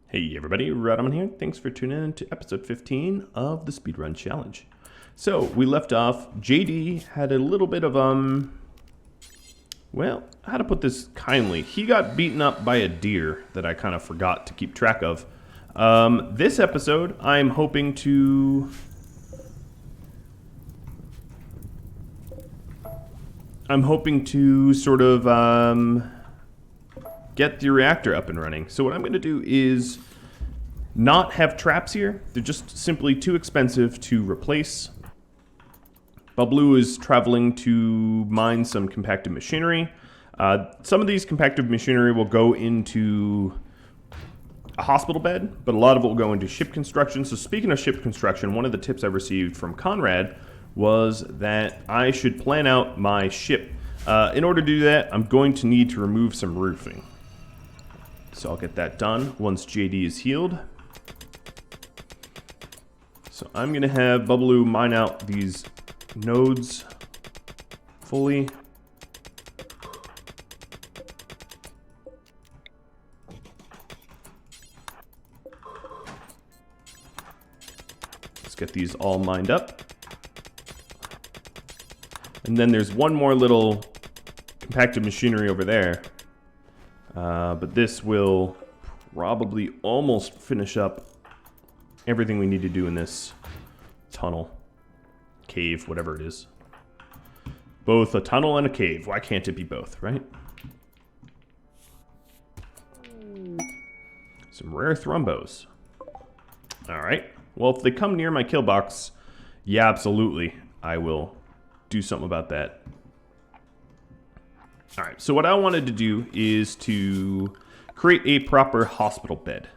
Hey everybody, Rodman here. Thanks for tuning in to episode 15 of the Speedrun Challenge. So, we left off, JD had a little bit of, well, how to put this kindly. He got beaten up by a deer that I kind of forgot to keep track of. This episode, I'm hoping to sort of, get the reactor up and running. So what I'm going to do is not have traps here. They're just simply too expensive to replace. Blue is traveling to mine some compacted machinery. Some of these compacted machinery will go into a hospital bed, but a lot of it will go into ship construction. So speaking of ship construction, one of the tips I received from Conrad was that I should plan out my ship. In order to do that, I'm going to need to remove some roofing. So I'll get that done once JD is healed. So I'm going to have Bubbaloo mine out these nodes fully. Let's get these all mined up. And then there's one more little compacted machinery over there. But this will probably almost finish up everything we need to do in this tunnel, cave, whatever it is. Both a tunnel and a cave. Why can't it be both, right? Some rare thrombos. Alright. Well, if they come near my kill box, yeah, absolutely. I will do something about that. Alright, so what I wanted to do is to create a proper hospital bed.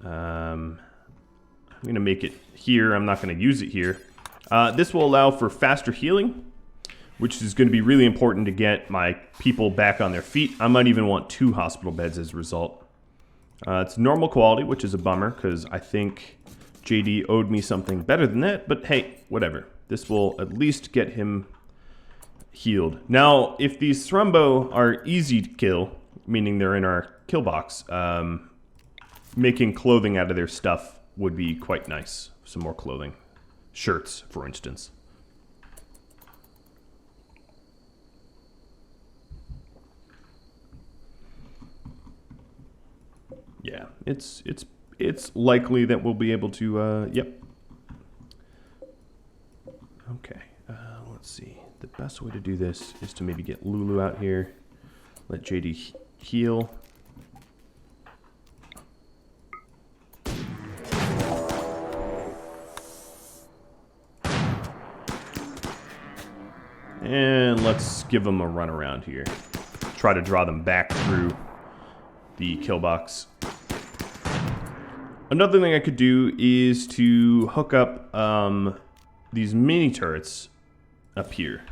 I'm going to make it here. I'm not going to use it here. This will allow for faster healing, which is going to be really important to get my people back on their feet. I might even want 2 hospital beds as a result. It's normal quality, which is a bummer, because I think JD owed me something better than that. But hey, whatever. This will at least get him healed. Now, if these thrombo are easy to kill, meaning they're in our kill box, making clothing out of their stuff would be quite nice. Some more clothing. Shirts, for instance. Yeah, it's likely that we'll be able to, yep. Okay, let's see. The best way to do this is to maybe get Lulu out here, let JD heal. And let's give them a run around here. Try to draw them back through the kill box. Another thing I could do is to hook up these mini turrets up here.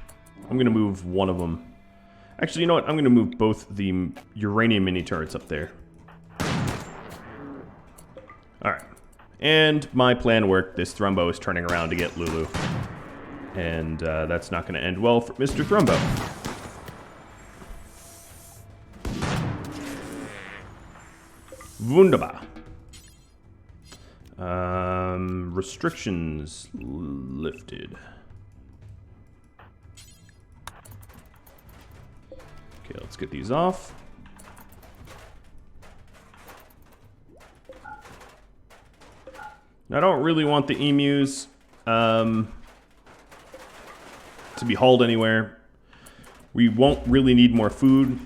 I'm going to move one of them. Actually, you know what? I'm going to move both the uranium mini turrets up there. Alright. And my plan worked. This Thrumbo is turning around to get Lulu. And that's not going to end well for Mr. Thrumbo. Wunderbar. Restrictions lifted. Okay, let's get these off. I don't really want the emus to be hauled anywhere. We won't really need more food.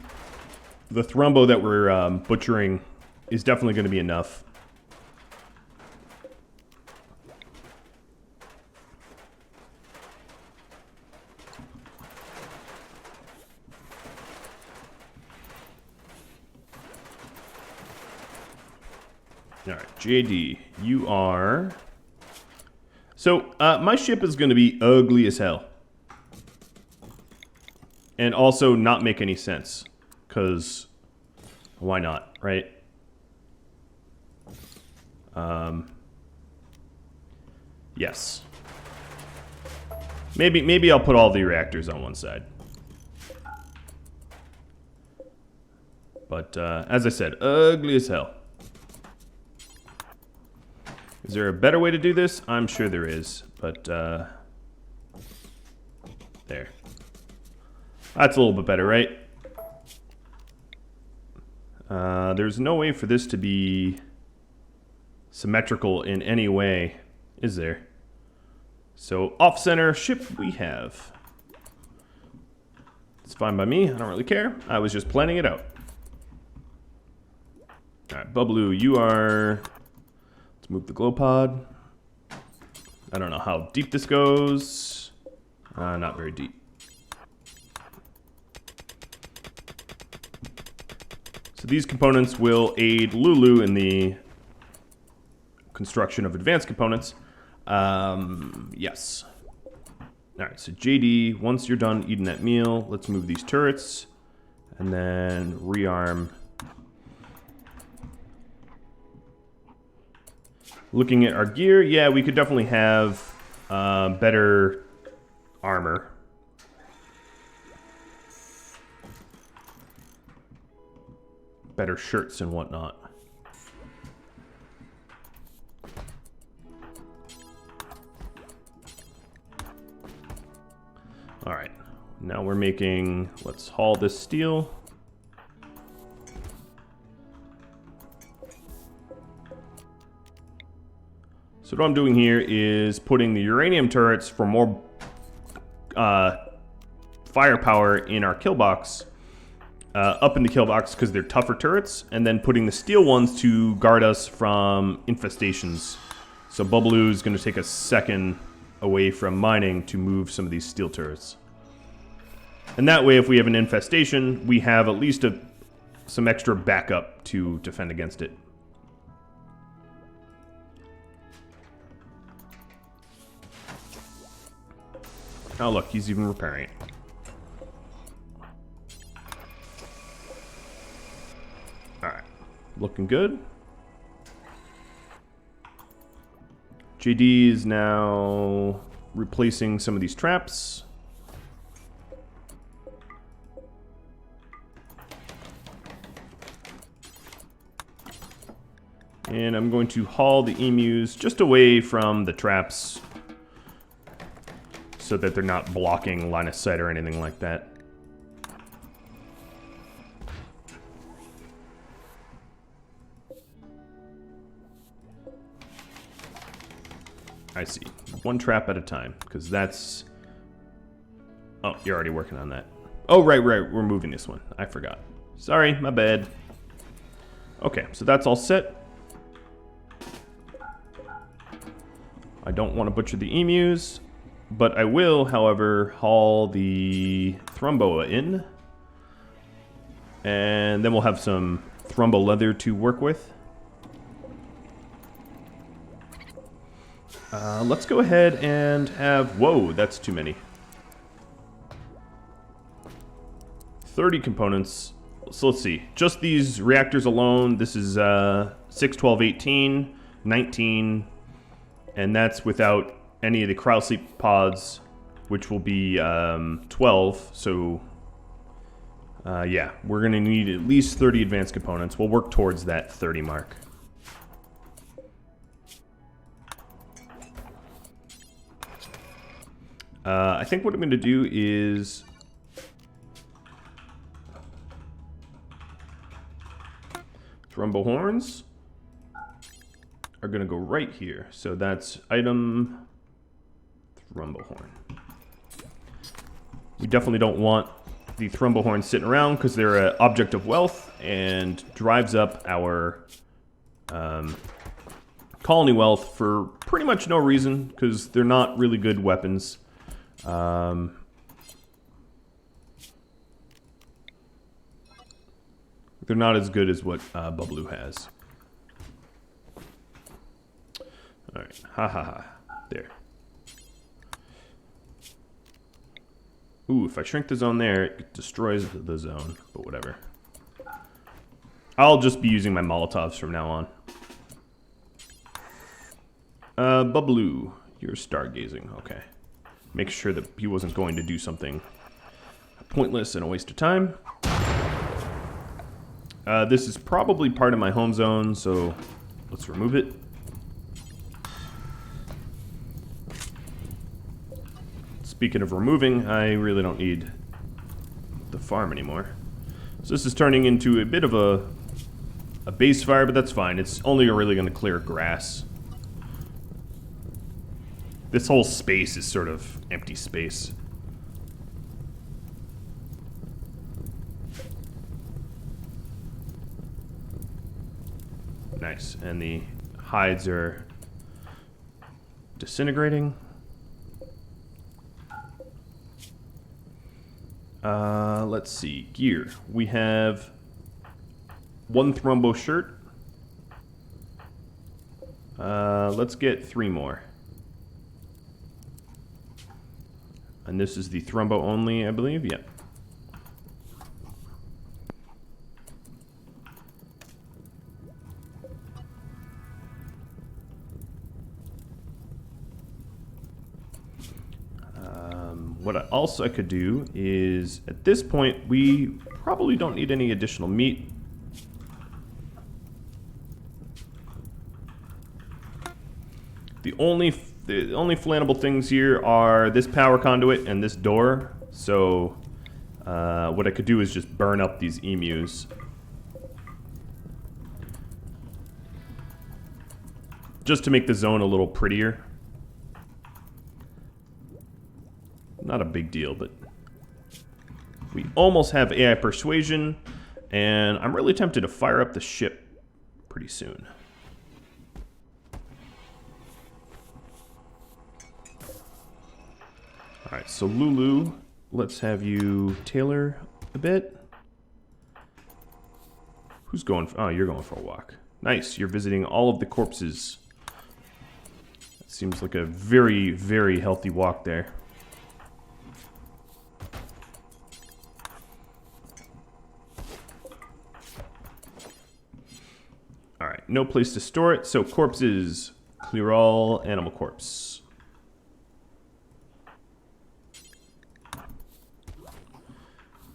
The thrombo that we're butchering is definitely going to be enough. Alright, JD, you are... So, my ship is going to be ugly as hell. And also not make any sense. Because, why not, right? Yes. Maybe I'll put all the reactors on one side. But, as I said, ugly as hell. Is there a better way to do this? I'm sure there is, but there. That's a little bit better, right? There's no way for this to be symmetrical in any way, is there? So off-center ship we have. It's fine by me. I don't really care. I was just planning it out. All right, Bubbaloo, you are... Let's move the glow pod. I don't know how deep this goes. Not very deep. So these components will aid Lulu in the construction of advanced components. Yes. All right, so JD, once you're done eating that meal, let's move these turrets and then rearm. Looking at our gear, yeah, we could definitely have better armor. Better shirts and whatnot. All right, now we're making, let's haul this steel. So what I'm doing here is putting the uranium turrets for more firepower in our kill box, up in the kill box because they're tougher turrets, and then putting the steel ones to guard us from infestations. So Bubbaloo is going to take a second away from mining to move some of these steel turrets. And that way, if we have an infestation, we have at least some extra backup to defend against it. Oh look, he's even repairing it. Alright, looking good. JD is now replacing some of these traps. And I'm going to haul the emus just away from the traps so that they're not blocking line of sight or anything like that. I see. One trap at a time, because that's... Oh, you're already working on that. Oh, right, we're moving this one. I forgot. Sorry, my bad. Okay, so that's all set. I don't want to butcher the emus, but I will, however, haul the Thrumboa in. And then we'll have some Thrumbo leather to work with. Let's go ahead and have... Whoa, that's too many. 30 components. So let's see. Just these reactors alone, this is 6, 12, 18, 19... And that's without any of the cryosleep pods, which will be 12. So, yeah, we're going to need at least 30 advanced components. We'll work towards that 30 mark. I think what I'm going to do is... Thrumbo horns are going to go right here. So that's item Thrumbo horn. We definitely don't want the Thrumbo horn sitting around because they're an object of wealth and drives up our colony wealth for pretty much no reason because they're not really good weapons. They're not as good as what Bubbaloo has. Alright, ha ha ha. There. Ooh, if I shrink the zone there, it destroys the zone, but whatever. I'll just be using my Molotovs from now on. Bubbaloo, you're stargazing, okay. Make sure that he wasn't going to do something pointless and a waste of time. This is probably part of my home zone, so let's remove it. speaking of removing, I really don't need the farm anymore. So this is turning into a bit of a base fire, but that's fine. It's only really going to clear grass. This whole space is sort of empty space. Nice. And the hides are disintegrating. Let's see. Gear. We have one Thrumbo shirt. Let's get 3 more. And this is the Thrumbo only, I believe. Yep. What I could do is, at this point, we probably don't need any additional meat. The only flammable things here are this power conduit and this door. So what I could do is just burn up these emus. Just to make the zone a little prettier. Not a big deal, but we almost have AI Persuasion, and I'm really tempted to fire up the ship pretty soon. Alright, so Lulu, let's have you tailor a bit. Who's going for, oh, you're going for a walk. Nice, you're visiting all of the corpses. That seems like a very, very healthy walk there. Alright, no place to store it, so corpses. Clear all animal corpse.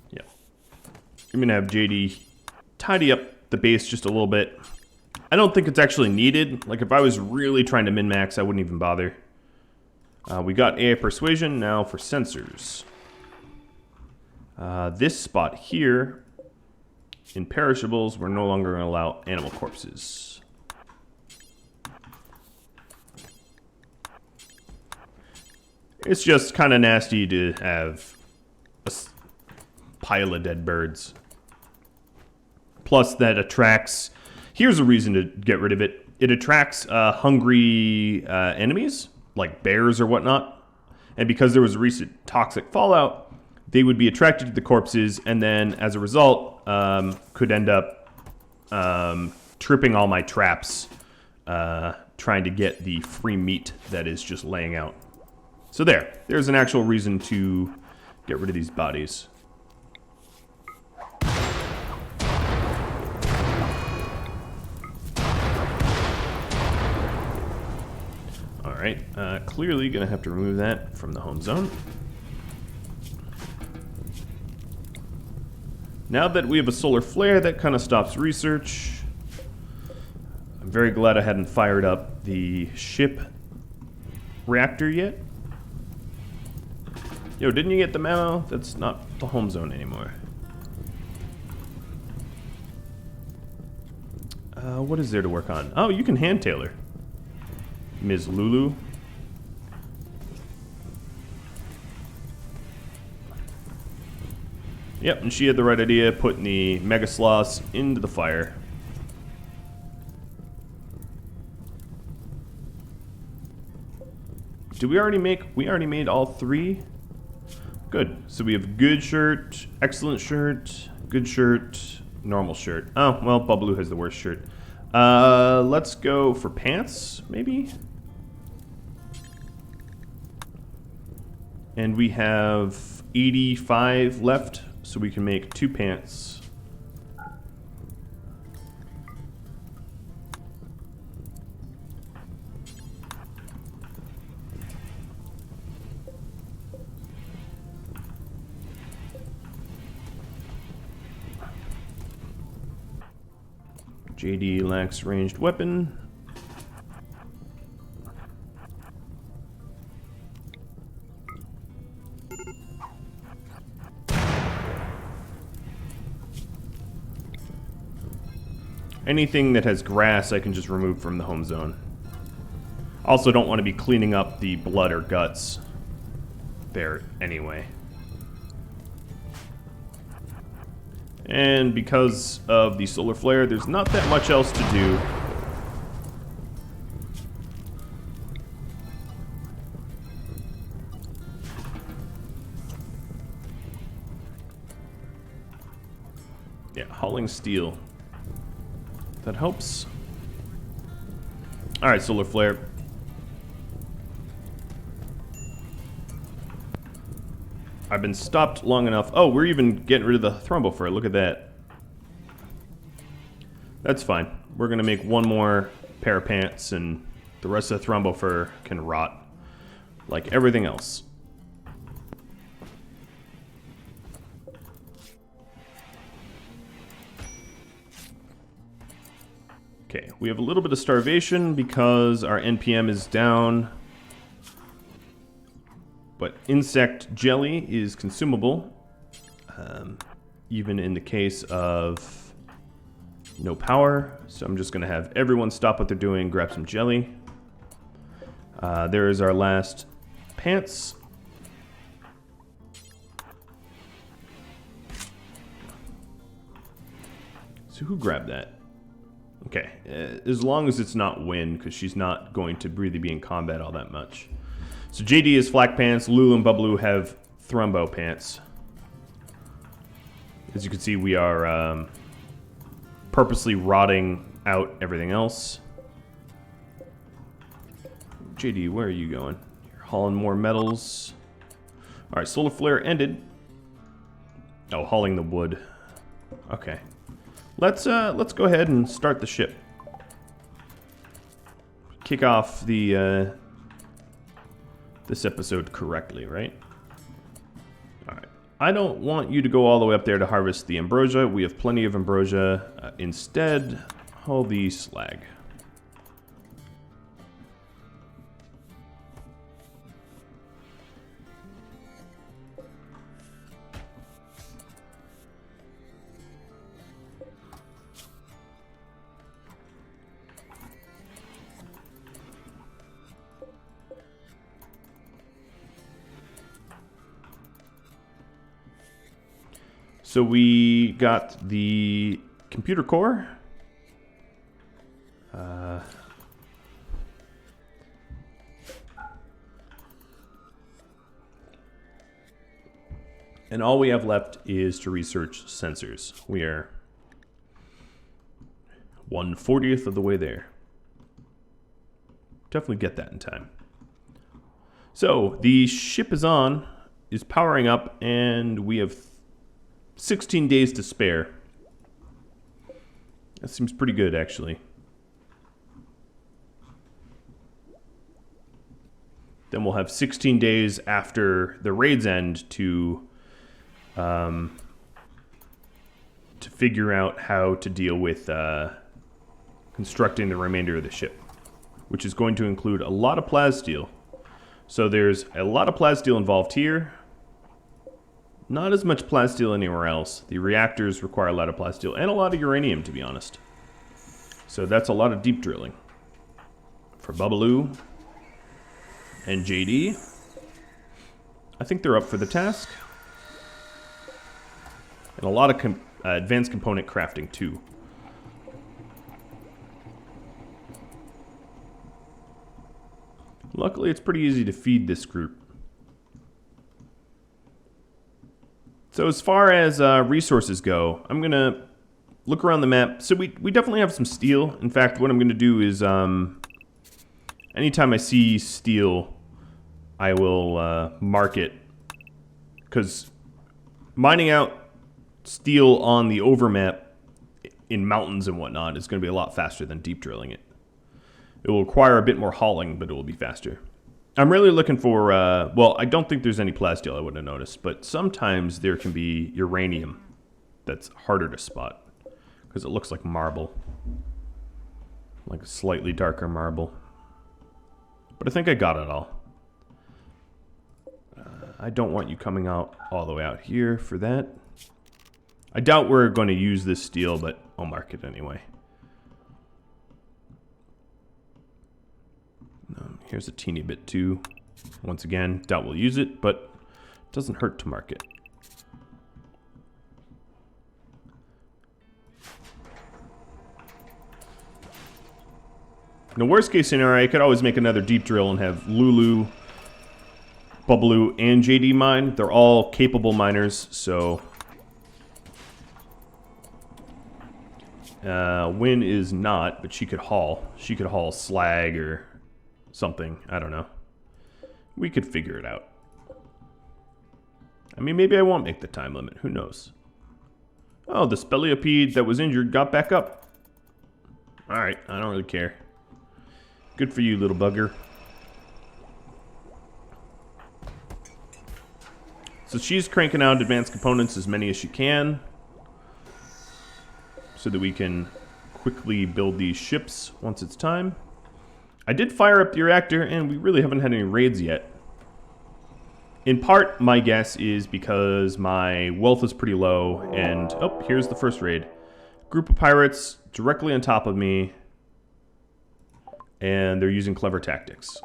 Yeah. I'm gonna have JD tidy up the base just a little bit. I don't think it's actually needed. Like, if I was really trying to min-max, I wouldn't even bother. We got AI Persuasion, now for sensors. This spot here, in perishables, we're no longer going to allow animal corpses. It's just kind of nasty to have a pile of dead birds. Plus, that attracts... Here's a reason to get rid of it. It attracts hungry enemies, like bears or whatnot. And because there was a recent toxic fallout, they would be attracted to the corpses, and then, as a result, could end up tripping all my traps, trying to get the free meat that is just laying out. So there's an actual reason to get rid of these bodies. Alright, clearly gonna have to remove that from the home zone. Now that we have a solar flare, that kind of stops research. I'm very glad I hadn't fired up the ship reactor yet. Yo, didn't you get the memo? That's not the home zone anymore. What is there to work on? Oh, you can hand tailor. Ms. Lulu. Yep, and she had the right idea, putting the Mega Sloths into the fire. Did we already make... We already made all 3? Good. So we have good shirt, excellent shirt, good shirt, normal shirt. Oh, well, Bubbaloo has the worst shirt. Let's go for pants, maybe? And we have 85 left. So we can make 2 pants. JD lacks ranged weapon. Anything that has grass I can just remove from the home zone. Also don't want to be cleaning up the blood or guts there anyway. And because of the solar flare, there's not that much else to do. Yeah, hauling steel. That helps. Alright, solar flare. I've been stopped long enough. Oh, we're even getting rid of the thrombo fur. Look at that. That's fine. We're going to make one more pair of pants, and the rest of the thrombo fur can rot like everything else. Okay, we have a little bit of starvation because our NPM is down. But insect jelly is consumable, even in the case of no power. So I'm just going to have everyone stop what they're doing, grab some jelly. There is our last pants. So who grabbed that? Okay, as long as it's not Wynn, because she's not going to really be in combat all that much. So JD is flak pants, Lulu and Bubbaloo have thrombo pants. As you can see, we are purposely rotting out everything else. JD, where are you going? You're hauling more metals. Alright, solar flare ended. Oh, hauling the wood. Okay. Let's go ahead and start the ship. Kick off the this episode correctly, right? Alright. I don't want you to go all the way up there to harvest the ambrosia. We have plenty of ambrosia. Instead, haul the slag. So we got the computer core. And all we have left is to research sensors. We are 1/40th of the way there. Definitely get that in time. So the ship is powering up, and we have 16 days to spare. That seems pretty good, actually. Then we'll have 16 days after the raid's end to figure out how to deal with constructing the remainder of the ship, which is going to include a lot of plasteel. So there's a lot of plasteel involved here. Not as much plasteel anywhere else. The reactors require a lot of plasteel and a lot of uranium, to be honest. So that's a lot of deep drilling. For Bubbaloo and JD, I think they're up for the task. And a lot of advanced component crafting, too. Luckily, it's pretty easy to feed this group. So as far as resources go, I'm going to look around the map. So we definitely have some steel. In fact, what I'm going to do is anytime I see steel, I will mark it. Because mining out steel on the overmap in mountains and whatnot is going to be a lot faster than deep drilling it. It will require a bit more hauling, but it will be faster. I'm really looking for, well, I don't think there's any plasteel I would have noticed, but sometimes there can be uranium that's harder to spot because it looks like marble, like a slightly darker marble. But I think I got it all. I don't want you coming out all the way out here for that. I doubt we're going to use this steel, but I'll mark it anyway. Here's a teeny bit too. Once again, doubt we'll use it, but it doesn't hurt to mark it. In the worst case scenario, I could always make another deep drill and have Lulu, Bubbaloo, and JD mine. They're all capable miners, so... Win is not, but she could haul. She could haul slag or something. I don't know. We could figure it out. I mean, maybe I won't make the time limit. Who knows? Oh, the Speleopede that was injured got back up. Alright, I don't really care. Good for you, little bugger. So she's cranking out advanced components, as many as she can, so that we can quickly build these ships once it's time. I did fire up the reactor, and we really haven't had any raids yet. In part, my guess is because my wealth is pretty low, and... oh, here's the first raid. Group of pirates directly on top of me, and they're using clever tactics.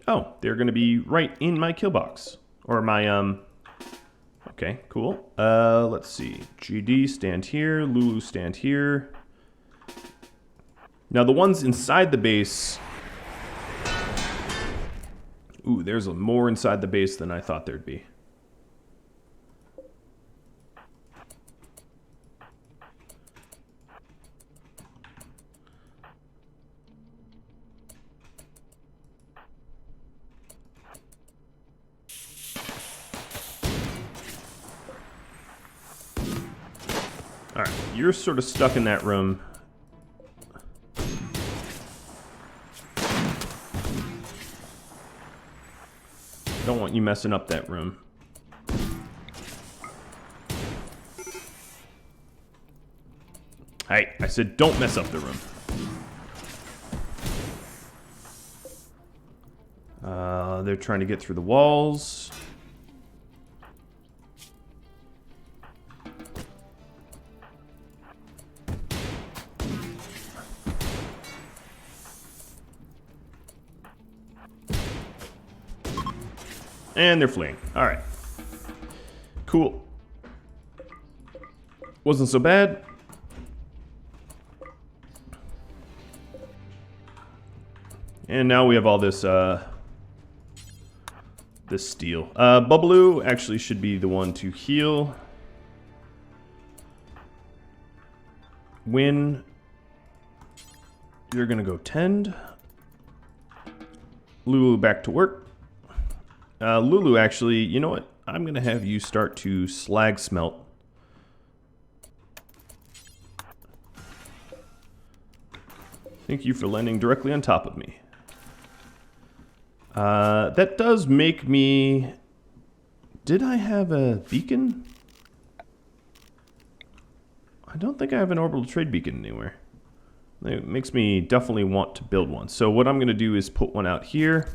Oh, they're going to be right in my kill box. Or my, okay, cool. Let's see. GD, stand here. Lulu, stand here. Now, the ones inside the base... ooh, there's more inside the base than I thought there'd be. Alright, you're sort of stuck in that room. Don't want you messing up that room. Hey, I said don't mess up the room. They're trying to get through the walls. And they're fleeing. Alright. Cool. Wasn't so bad. And now we have all this, this steel. Bubbaloo actually should be the one to heal. Win. You're gonna go tend. Lulu back to work. Lulu, actually, you know what? I'm going to have you start to slag smelt. Thank you for landing directly on top of me. That does make me... did I have a beacon? I don't think I have an orbital trade beacon anywhere. It makes me definitely want to build one. So what I'm going to do is put one out here.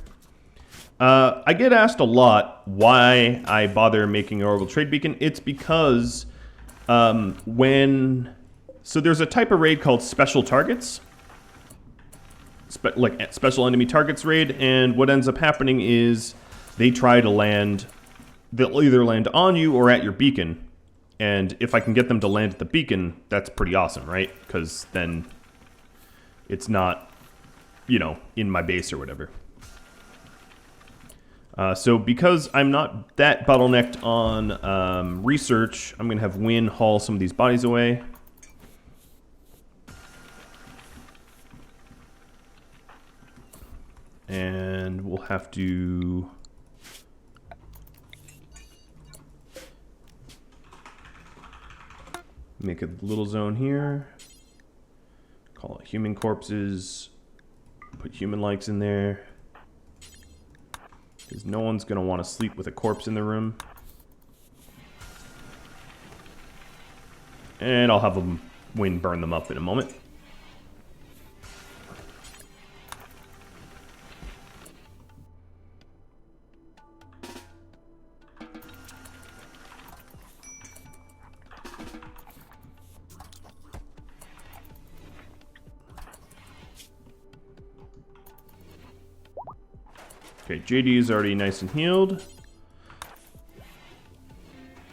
I get asked a lot why I bother making an orbital trade beacon. It's because so there's a type of raid called special targets, like special enemy targets raid, and what ends up happening is they try to land. They'll either land on you or at your beacon, and if I can get them to land at the beacon, that's pretty awesome, right? Because then it's not, you know, in my base or whatever. So because I'm not that bottlenecked on research, I'm going to have Win haul some of these bodies away. And we'll have to... make a little zone here. Call it human corpses. Put human likes in there. Because no one's going to want to sleep with a corpse in the room. And I'll have them Win burn them up in a moment. Okay, JD is already nice and healed.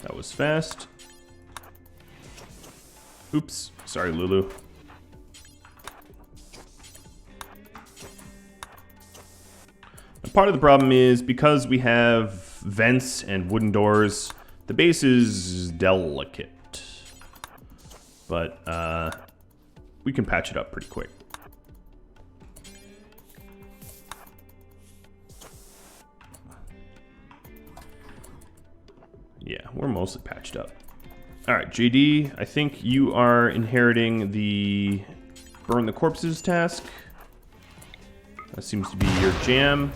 That was fast. Oops, sorry, Lulu. And part of the problem is because we have vents and wooden doors, the base is delicate. But we can patch it up pretty quick. Yeah, we're mostly patched up. All right, JD, I think you are inheriting the burn the corpses task. That seems to be your jam.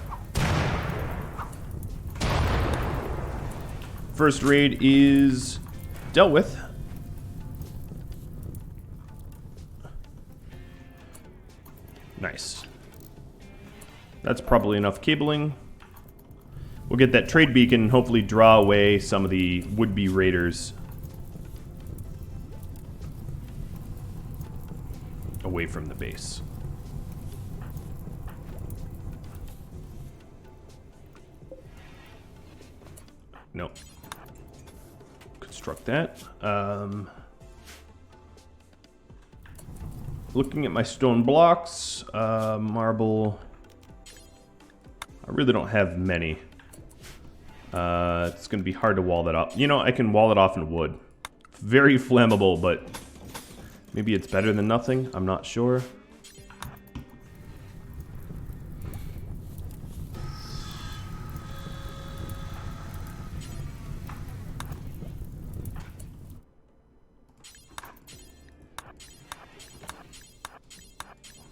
First raid is dealt with. Nice. That's probably enough cabling. We'll get that trade beacon and hopefully draw away some of the would-be raiders away from the base. Nope. Construct that. Looking at my stone blocks, marble. I really don't have many. It's going to be hard to wall that off. You know, I can wall it off in wood. Very flammable, but maybe it's better than nothing. I'm not sure.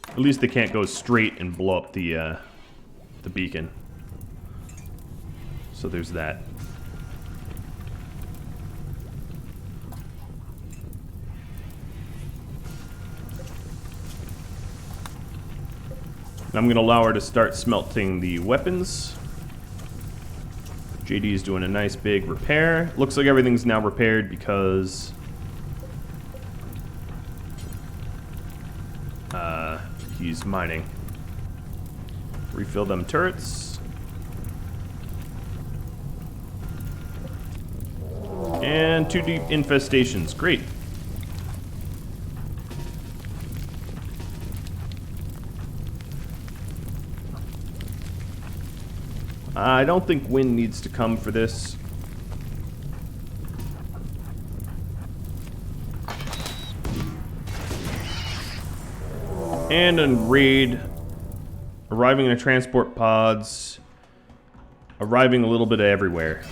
At least they can't go straight and blow up the beacon. So there's that. I'm going to allow her to start smelting the weapons. JD is doing a nice big repair. Looks like everything's now repaired because he's mining. Refill them turrets. And 2 deep infestations. Great. I don't think wind needs to come for this. And a raid. Arriving in a transport pods. Arriving a little bit everywhere.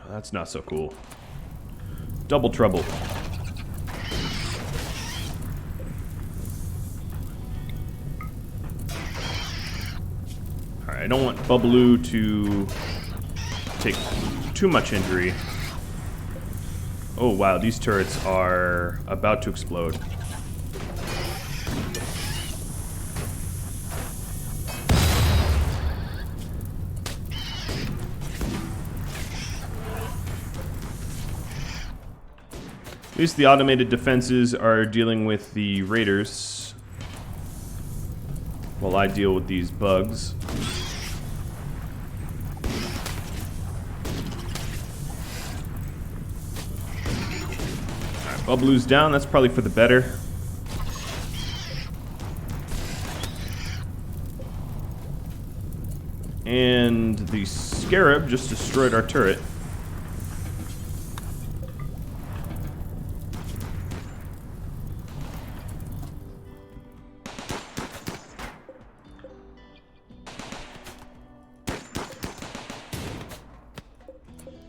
That's not so cool. Double trouble. Alright, I don't want Bubbaloo to take too much injury. Oh wow, these turrets are about to explode. At least the automated defenses are dealing with the raiders, while I deal with these bugs. Alright, Bubbaloo's down, that's probably for the better. And the Scarab just destroyed our turret.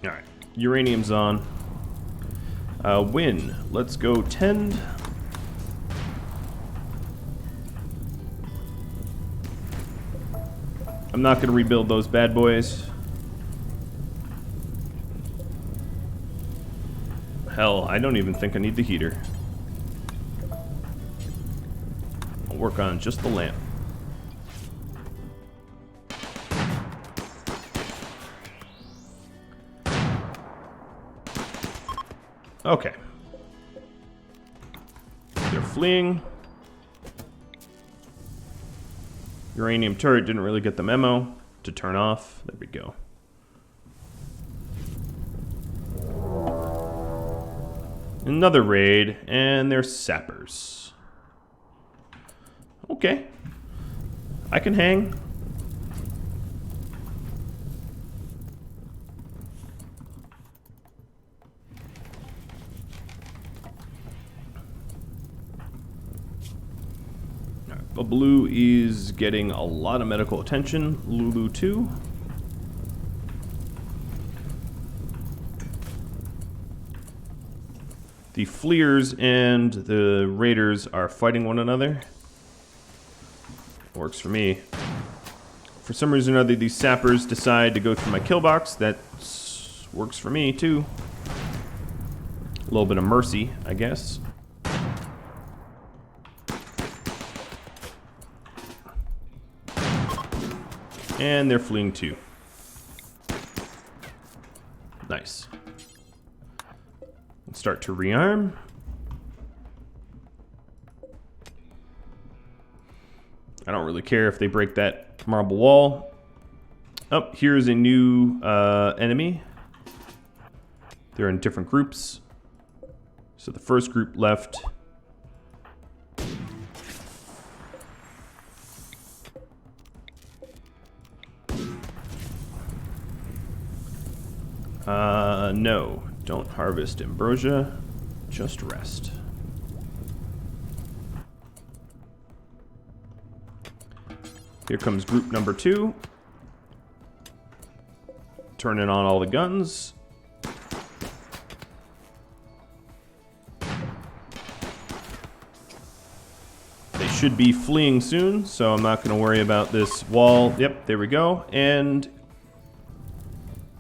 Alright, uranium's on. Win. Let's go tend. I'm not going to rebuild those bad boys. Hell, I don't even think I need the heater. I'll work on just the lamp. Okay. They're fleeing. Uranium turret didn't really get the memo to turn off. There we go. Another raid, and they're sappers. Okay. I can hang. Blue is getting a lot of medical attention. Lulu too. The fleers and the raiders are fighting one another. Works for me. For some reason or other, these sappers decide to go through my kill box. That works for me too. A little bit of mercy, I guess. And they're fleeing too. Nice. Let's start to rearm. I don't really care if they break that marble wall. Oh, here's a new enemy. They're in different groups. So the first group left. No, don't harvest ambrosia, just rest. Here comes group number 2. Turning on all the guns. They should be fleeing soon, so I'm not going to worry about this wall. Yep, there we go. And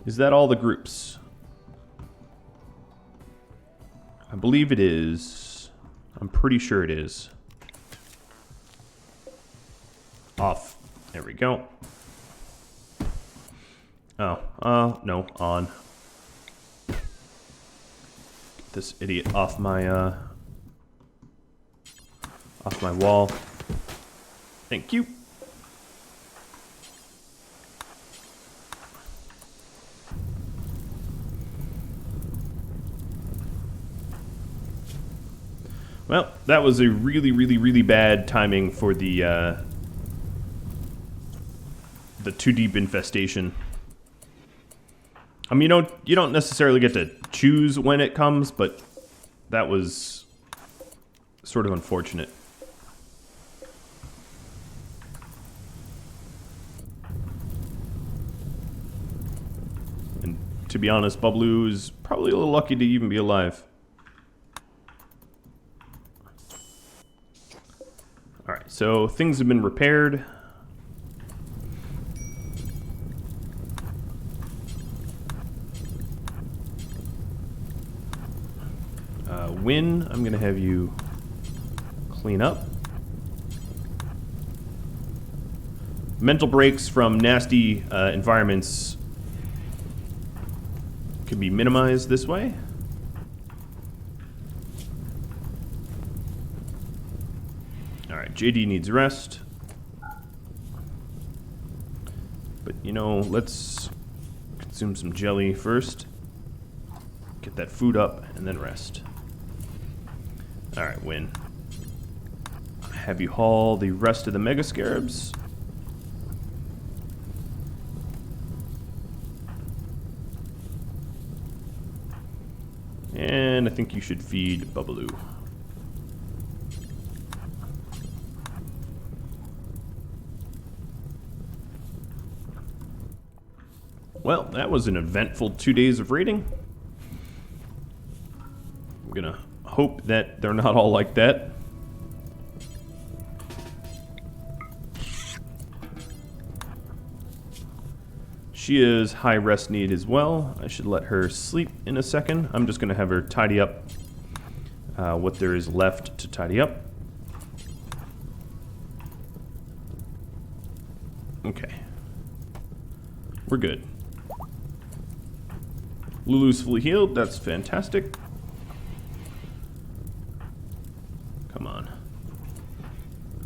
is that all the groups? I believe it is. I'm pretty sure it is. Off. There we go. Oh, no, on. Get this idiot off my wall. Thank you. Well, that was a really, really, really bad timing for the too deep infestation. I mean, you don't necessarily get to choose when it comes, but that was sort of unfortunate. And to be honest, Bubbloo is probably a little lucky to even be alive. Alright, so things have been repaired. Win, I'm going to have you clean up. Mental breaks from nasty environments can be minimized this way. Alright, JD needs rest. But, you know, let's consume some jelly first. Get that food up, and then rest. Alright, Win. Have you haul the rest of the Mega Scarabs. And I think you should feed Bubbloo. Well, that was an eventful 2 days of raiding. I'm gonna hope that they're not all like that. She is high rest need as well. I should let her sleep in a second. I'm just gonna have her tidy up what there is left to tidy up. Okay. We're good. Lulu's fully healed. That's fantastic. Come on.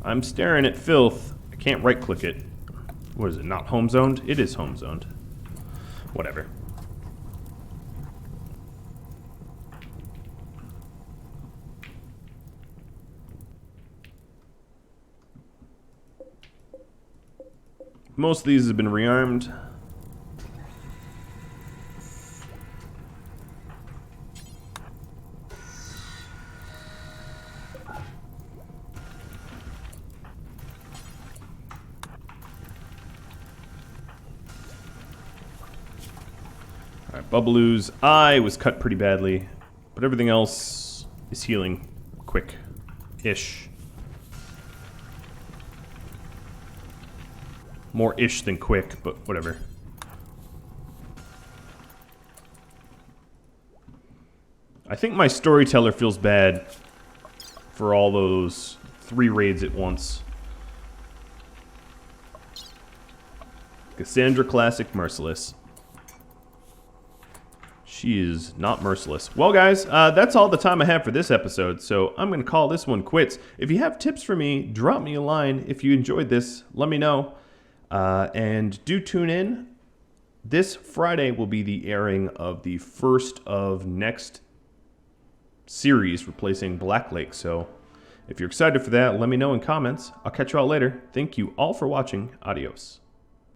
I'm staring at filth. I Can't right-click it. What is it, not home zoned? It is home zoned. Whatever. Most of these have been rearmed. Alright, Bubbaloo's eye was cut pretty badly, but everything else is healing quick-ish. More ish than quick, but whatever. I think my storyteller feels bad for all those 3 raids at once. Cassandra Classic Merciless. She is not merciless. Well, guys, that's all the time I have for this episode, so I'm going to call this one quits. If you have tips for me, drop me a line. If you enjoyed this, let me know. And do tune in. This Friday will be the airing of the first of next series replacing Black Lake. So if you're excited for that, let me know in comments. I'll catch you all later. Thank you all for watching. Adios.